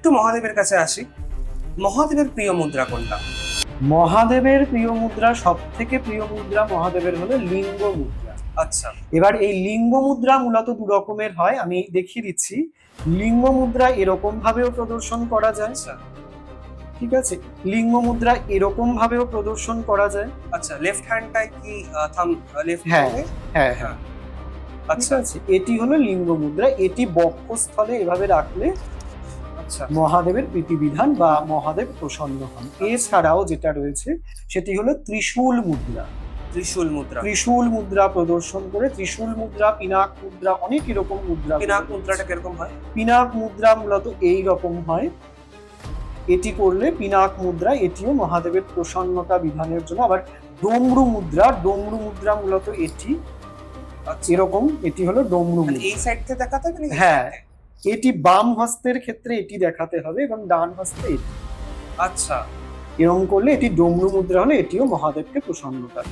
একটু মহাদেবের কাছে আসি। মহাদেবের প্রিয় মুদ্রা কোনটা? মহাদেবের প্রিয় মুদ্রা, সব থেকে প্রিয় মুদ্রা মহাদেবের হলো লিঙ্গ মুদ্রা। আচ্ছা। এবার এই লিঙ্গ মুদ্রা মূলত দু রকমের হয়, আমি দেখিয়ে দিচ্ছি। লিঙ্গ মুদ্রা এরকম ভাবেও প্রদর্শন করা যায়, আচ্ছা। ঠিক আছে। লিঙ্গ মুদ্রা এরকম ভাবেও প্রদর্শন করা যায়। আচ্ছা, লেফট হ্যান্ডটাই কি থাম লেফট হ্যাঁ হ্যান্ডে? হ্যাঁ হ্যাঁ, ঠিক আচ্ছা আছে। এটি হলো লিঙ্গ মুদ্রা, এটি বক্ষস্থলে এভাবে রাখলে আচ্ছা মহাদেবের প্রীতিবিধান বা মহাদেব প্রসন্ন হন। এছাড়াও যেটা রয়েছে সেটি হলো ত্রিশূল মুদ্রা। ত্রিশূল মুদ্রা। ত্রিশূল মুদ্রা প্রদর্শন করে, ত্রিশূল মুদ্রা, পিনাক মুদ্রা, অনেক এরকম মুদ্রা। পিনাক মুদ্রাটা কিরকম হয়? পিনাক মুদ্রা মূলত এই রকম হয়। এটি করলে পিনাক মুদ্রা, এটিও মহাদেবের প্রসন্নতা বিধানের জন্য। আবার ডমরু মুদ্রা, ডমরু মুদ্রা মূলত এটি আচ্ছা, এরকম, এটি হলো ডমরু মানে মুদ্রা। এই সাইড থেকে দেখাতে হবে নাকি? হ্যাঁ, এটি বাম হস্তের ক্ষেত্রে এটি দেখাতে হবে এবং ডান হস্তে এটি। আচ্ছা। এরকম করলে এটি ডমরু মুদ্রা হলে এটিও মহাদেবকে প্রসন্ন করে।